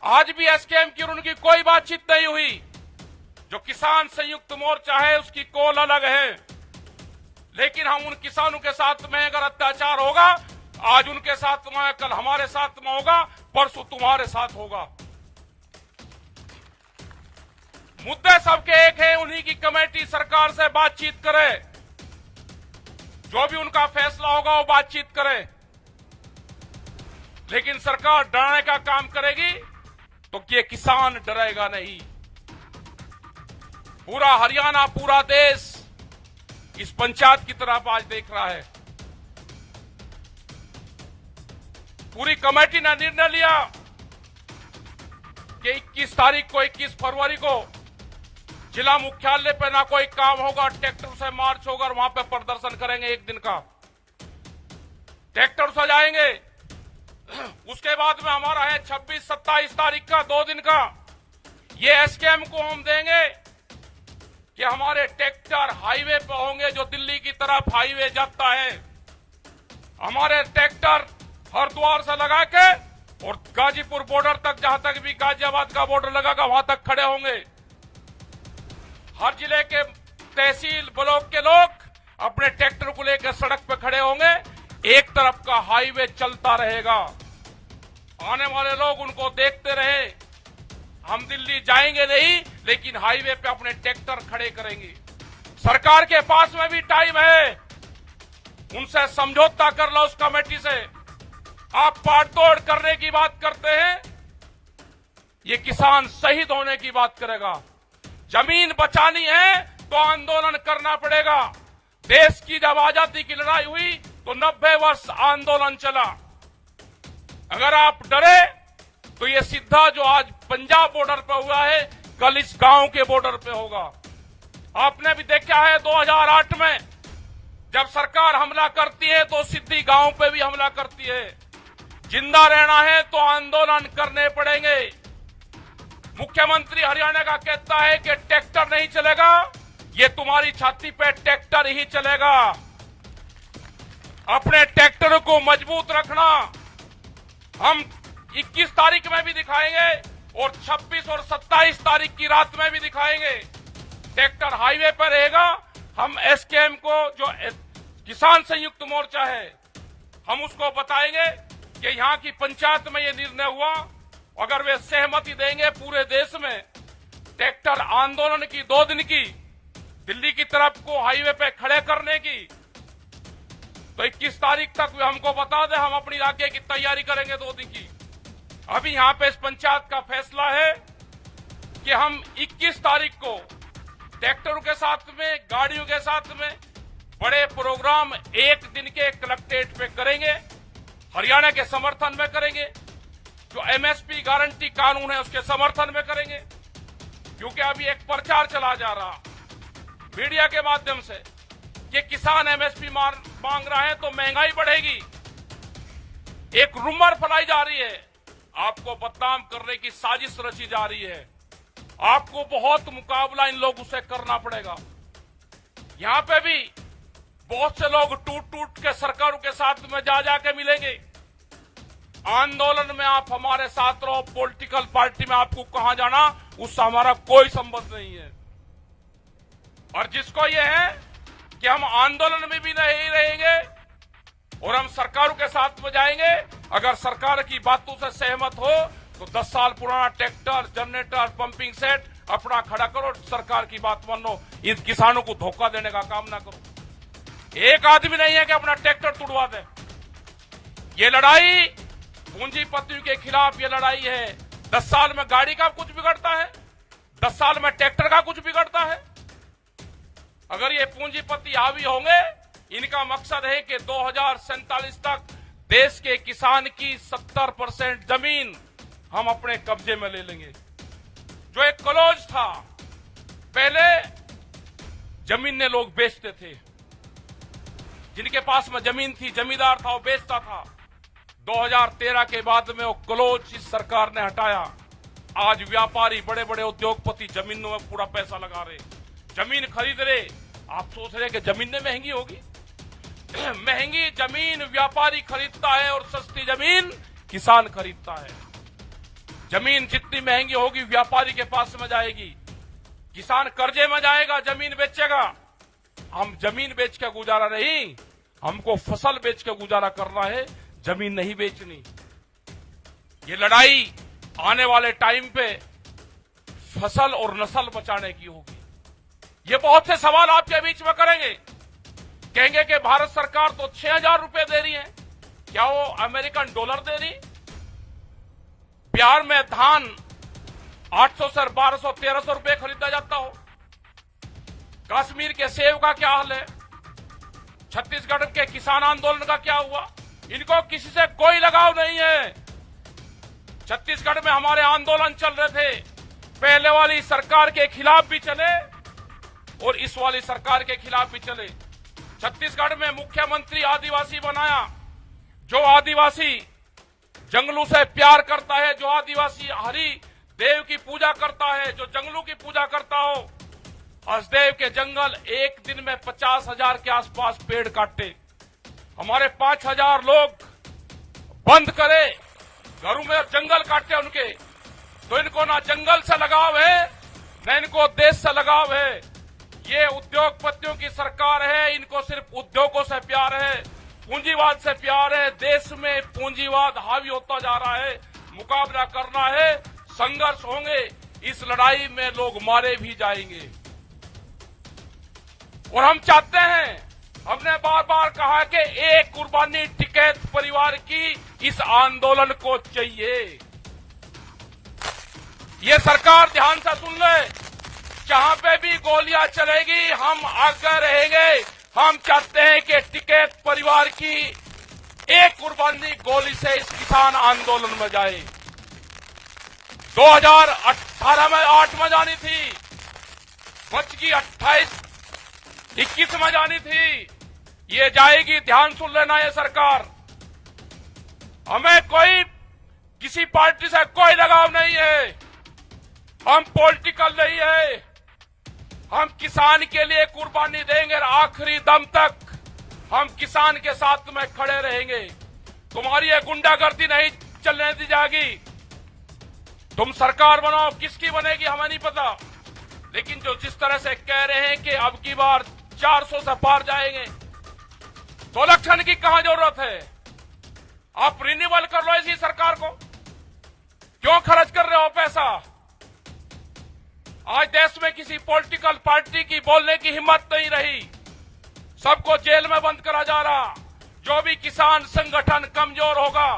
आज भी एसकेएम की और उनकी कोई बातचीत नहीं हुई। जो किसान संयुक्त मोर्चा है उसकी कॉल अलग है, लेकिन हम उन किसानों के साथ में अगर अत्याचार होगा, आज उनके साथ में, कल हमारे साथ में होगा, परसों तुम्हारे साथ होगा। मुद्दे सबके एक है, उन्हीं की कमेटी सरकार से बातचीत करे, जो भी उनका फैसला होगा वो बातचीत करे। लेकिन सरकार डराने का काम करेगी तो ये किसान डरेगा नहीं। पूरा हरियाणा, पूरा देश इस पंचायत की तरफ आज देख रहा है। पूरी कमेटी ने निर्णय लिया कि 21 तारीख को, 21 फरवरी को जिला मुख्यालय पे ना कोई काम होगा, ट्रैक्टर से मार्च होगा और वहां पे प्रदर्शन करेंगे। एक दिन का ट्रैक्टर से जाएंगे। उसके बाद में हमारा है 26-27 तारीख का, 2 दिन का। ये एसकेएम को हम देंगे कि हमारे ट्रैक्टर हाईवे पे होंगे, जो दिल्ली की तरफ हाईवे जाता है। हमारे ट्रैक्टर हरिद्वार से लगा के और गाजीपुर बॉर्डर तक, जहां तक भी गाजियाबाद का बॉर्डर लगागा, वहां तक खड़े होंगे। हर जिले के तहसील ब्लॉक के लोग अपने ट्रैक्टर को लेकर सड़क पे खड़े होंगे। एक तरफ का हाईवे चलता रहेगा, आने वाले लोग उनको देखते रहे। हम दिल्ली जाएंगे नहीं, लेकिन हाईवे पे अपने ट्रैक्टर खड़े करेंगे। सरकार के पास में भी टाइम है, उनसे समझौता कर लो उस कमेटी से। आप पाड़तोड़ करने की बात करते हैं, ये किसान शहीद होने की बात करेगा। जमीन बचानी है तो आंदोलन करना पड़ेगा। देश की जब आजादी की लड़ाई हुई तो 90 वर्ष आंदोलन चला। अगर आप डरे तो ये सीधा जो आज पंजाब बॉर्डर पे हुआ है, कल इस गांव के बॉर्डर पे होगा। आपने भी देखा है 2008 में जब सरकार हमला करती है तो सीधी गांव पे भी हमला करती है। जिंदा रहना है तो आंदोलन करने पड़ेंगे। मुख्यमंत्री हरियाणा का कहता है कि ट्रैक्टर नहीं चलेगा, ये तुम्हारी छाती पे ट्रैक्टर ही चलेगा। अपने ट्रैक्टर को मजबूत रखना। हम 21 तारीख में भी दिखाएंगे और 26 और 27 तारीख की रात में भी दिखाएंगे। ट्रैक्टर हाईवे पर रहेगा। हम एसकेएम को, जो किसान संयुक्त मोर्चा है, हम उसको बताएंगे कि यहां की पंचायत में ये निर्णय हुआ। अगर वे सहमति देंगे पूरे देश में ट्रैक्टर आंदोलन की 2 दिन की, दिल्ली की तरफ को हाईवे पे खड़े करने की, तो 21 तारीख तक वे हमको बता दें, हम अपनी आगे की तैयारी करेंगे 2 दिन की। अभी यहां पे इस पंचायत का फैसला है कि हम 21 तारीख को ट्रैक्टरों के साथ में, गाड़ियों के साथ में बड़े प्रोग्राम 1 दिन के कलेक्ट्रेट पे करेंगे। हरियाणा के समर्थन में करेंगे। जो एमएसपी गारंटी कानून है उसके समर्थन में करेंगे। क्योंकि अभी एक प्रचार चला जा रहा मीडिया के माध्यम से कि किसान एमएसपी मांग रहा है तो महंगाई बढ़ेगी। एक रूमर फैलाई जा रही है, आपको बदनाम करने की साजिश रची जा रही है। आपको बहुत मुकाबला इन लोगों से करना पड़ेगा। यहां पे भी बहुत से लोग टूट टूट के सरकारों के साथ में जा जाके मिलेंगे। आंदोलन में आप हमारे साथ रहो, पॉलिटिकल पार्टी में आपको कहां जाना उससे हमारा कोई संबंध नहीं है। और जिसको ये है कि हम आंदोलन में भी नहीं रहेंगे और हम सरकारों के साथ में जाएंगे, अगर सरकार की बातों से सहमत हो तो 10 साल पुराना ट्रैक्टर, जनरेटर, पंपिंग सेट अपना खड़ा करो, सरकार की बात मानो। इन किसानों को धोखा देने का काम ना करो। एक आदमी नहीं है कि अपना ट्रैक्टर तुड़वा दे। ये लड़ाई पूंजीपतियों के खिलाफ ये लड़ाई है। 10 साल में गाड़ी का कुछ बिगड़ता है, 10 साल में ट्रैक्टर का कुछ बिगड़ता है। अगर ये पूंजीपति हावी होंगे, इनका मकसद है कि 2047 तक देश के किसान की 70% जमीन हम अपने कब्जे में ले लेंगे। जो एक क्लोज था, पहले जमीनें लोग बेचते थे, जिनके पास में जमीन थी, जमींदार था, वो बेचता था। 2013 के बाद में वो क्लोज इस सरकार ने हटाया। आज व्यापारी, बड़े बड़े उद्योगपति जमीनों में पूरा पैसा लगा रहे, जमीन खरीद रहे। आप सोच रहे कि जमीनें महंगी होगी? महंगी जमीन व्यापारी खरीदता है और सस्ती जमीन किसान खरीदता है। जमीन जितनी महंगी होगी व्यापारी के पास में जाएगी, किसान कर्जे में जाएगा, जमीन बेचेगा। हम जमीन बेच के गुजारा नहीं, हमको फसल बेच के गुजारा करना है, जमीन नहीं बेचनी। ये लड़ाई आने वाले टाइम पे फसल और नस्ल बचाने की होगी। ये बहुत से सवाल आपके बीच में करेंगे, कहेंगे कि भारत सरकार तो 6,000 रुपए दे रही है, क्या वो अमेरिकन डॉलर दे रही? बिहार में धान 800 से 1200 1300 रुपए खरीदा जाता हो। कश्मीर के सेब का क्या हाल है? छत्तीसगढ़ के किसान आंदोलन का क्या हुआ? इनको किसी से कोई लगाव नहीं है। छत्तीसगढ़ में हमारे आंदोलन चल रहे थे, पहले वाली सरकार के खिलाफ भी चले और इस वाली सरकार के खिलाफ भी चले। छत्तीसगढ़ में मुख्यमंत्री आदिवासी बनाया, जो आदिवासी जंगलों से प्यार करता है, जो आदिवासी हरि देव की पूजा करता है, जो जंगलों की पूजा करता हो। हसदेव के जंगल एक दिन में 50,000 के आसपास पेड़ काटे, हमारे 5,000 लोग बंद करे, घरों में जंगल काटे उनके। तो इनको ना जंगल से लगाव है, न इनको देश से लगाव है। ये उद्योगपतियों की सरकार है, इनको सिर्फ उद्योगों से प्यार है, पूंजीवाद से प्यार है। देश में पूंजीवाद हावी होता जा रहा है, मुकाबला करना है, संघर्ष होंगे, इस लड़ाई में लोग मारे भी जाएंगे। और हम चाहते हैं, हमने बार बार कहा कि एक कुर्बानी टिकैत परिवार की इस आंदोलन को चाहिए। ये सरकार ध्यान से सुन ले, जहां पे भी गोलियां चलेगी हम आगे रहेंगे। हम चाहते हैं कि टिकैत परिवार की एक कुर्बानी गोली से इस किसान आंदोलन में जाए। 2018 में 8 में जानी थी, बच की 21 में जानी थी, ये जाएगी। ध्यान सुन लेना, ये सरकार, हमें कोई किसी पार्टी से कोई लगाव नहीं है, हम पॉलिटिकल नहीं है। हम किसान के लिए कुर्बानी देंगे और आखिरी दम तक हम किसान के साथ में खड़े रहेंगे। तुम्हारी ये गुंडागर्दी नहीं चलने दी जाएगी। तुम सरकार बनाओ, किसकी बनेगी हमें नहीं पता, लेकिन जो जिस तरह से कह रहे हैं कि अब की बार 400 से पार जाएंगे, तो इलेक्शन की कहां जरूरत है? आप रिन्यूअल कर लो इसी सरकार को, क्यों खर्च कर रहे हो पैसा? आज देश में किसी पॉलिटिकल पार्टी की बोलने की हिम्मत नहीं रही, सबको जेल में बंद करा जा रहा। जो भी किसान संगठन कमजोर होगा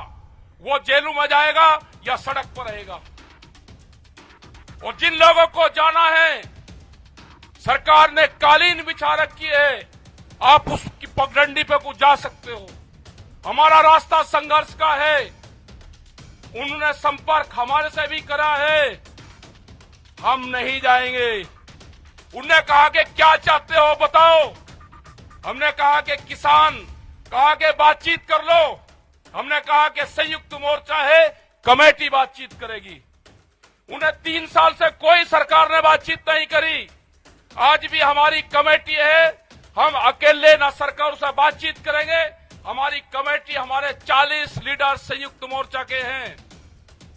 वो जेलों में जाएगा या सड़क पर रहेगा। और जिन लोगों को जाना है, सरकार ने कालीन बिछा रखी है, आप उसकी पगडंडी पे कुछ जा सकते हो। हमारा रास्ता संघर्ष का है, उन्होंने संपर्क हमारे से भी करा है, हम नहीं जाएंगे। उन्होंने कहा कि क्या चाहते हो बताओ, हमने कहा कि किसान, कहा कि बातचीत कर लो, हमने कहा कि संयुक्त मोर्चा है, कमेटी बातचीत करेगी। उन्हें 3 साल से कोई सरकार ने बातचीत नहीं करी। आज भी हमारी कमेटी है, हम अकेले ना सरकार से बातचीत करेंगे। हमारी कमेटी, हमारे 40 लीडर संयुक्त मोर्चा के हैं।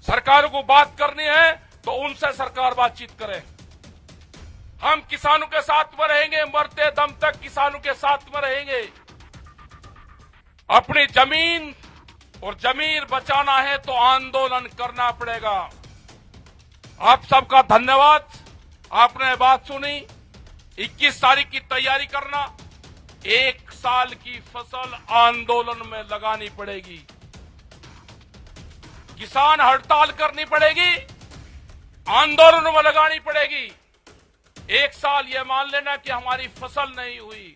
सरकार को बात करनी है तो उनसे सरकार बातचीत करे। हम किसानों के साथ में रहेंगे, मरते दम तक किसानों के साथ में रहेंगे। अपनी जमीन और जमीन बचाना है तो आंदोलन करना पड़ेगा। आप सबका धन्यवाद, आपने बात सुनी। 21 तारीख की तैयारी करना, 1 साल की फसल आंदोलन में लगानी पड़ेगी। किसान हड़ताल करनी पड़ेगी, आंदोलन में लगानी पड़ेगी। 1 साल ये मान लेना कि हमारी फसल नहीं हुई,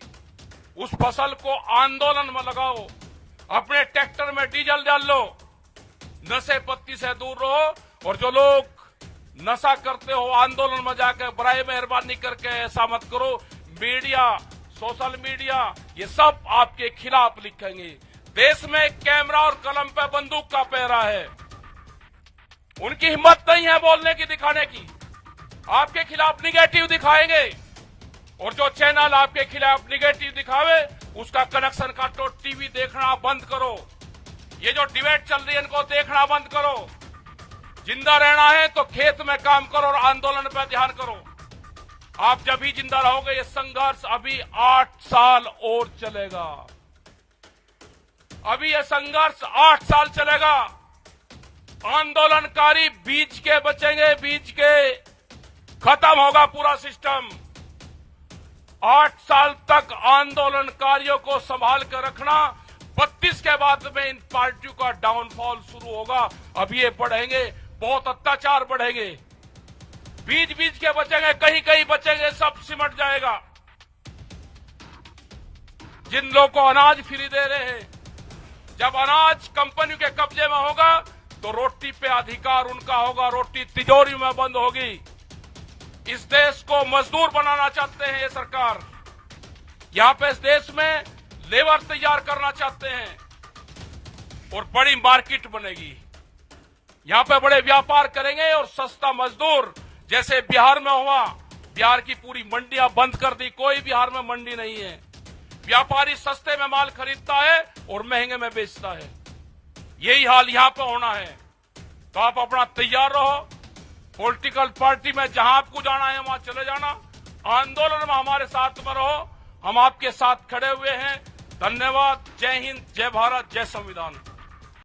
उस फसल को आंदोलन में लगाओ। अपने ट्रैक्टर में डीजल डाल लो, नशे पत्ती से दूर रहो। और जो लोग नशा करते हो आंदोलन में जाकर, बराए मेहरबानी करके ऐसा मत करो। मीडिया, सोशल मीडिया, ये सब आपके खिलाफ लिखेंगे। देश में कैमरा और कलम पे बंदूक का पहरा है, उनकी हिम्मत नहीं है बोलने की, दिखाने की। आपके खिलाफ निगेटिव दिखाएंगे, और जो चैनल आपके खिलाफ निगेटिव दिखावे उसका कनेक्शन काटो, टीवी देखना बंद करो। ये जो डिबेट चल रही है इनको देखना बंद करो। जिंदा रहना है तो खेत में काम करो और आंदोलन पर ध्यान करो। आप जब भी जिंदा रहोगे, ये संघर्ष अभी 8 साल और चलेगा। अभी ये संघर्ष 8 साल चलेगा। आंदोलनकारी बीच के बचेंगे, बीच के खत्म होगा पूरा सिस्टम। 8 साल तक आंदोलनकारियों को संभाल कर रखना, 32 के बाद में इन पार्टियों का डाउनफॉल शुरू होगा। अब ये बढ़ेंगे, बहुत अत्याचार बढ़ेंगे। बीच बीच के बचेंगे, कहीं कहीं बचेंगे, सब सिमट जाएगा। जिन लोगों को अनाज फ्री दे रहे हैं, जब अनाज कंपनियों के कब्जे में होगा तो रोटी पे अधिकार उनका होगा, रोटी तिजोरी में बंद होगी। इस देश को मजदूर बनाना चाहते हैं ये सरकार। यहां पे इस देश में लेबर तैयार करना चाहते हैं और बड़ी मार्केट बनेगी। यहां पे बड़े व्यापार करेंगे और सस्ता मजदूर, जैसे बिहार में हुआ। बिहार की पूरी मंडियां बंद कर दी, कोई बिहार में मंडी नहीं है। व्यापारी सस्ते में माल खरीदता है और महंगे में बेचता है। यही हाल यहां पर होना है। तो आप अपना तैयार रहो। पॉलिटिकल पार्टी में जहां आपको जाना है वहां चले जाना। आंदोलन में हमारे साथ में रहो, हम आपके साथ खड़े हुए हैं। धन्यवाद। जय हिंद, जय भारत, जय संविधान।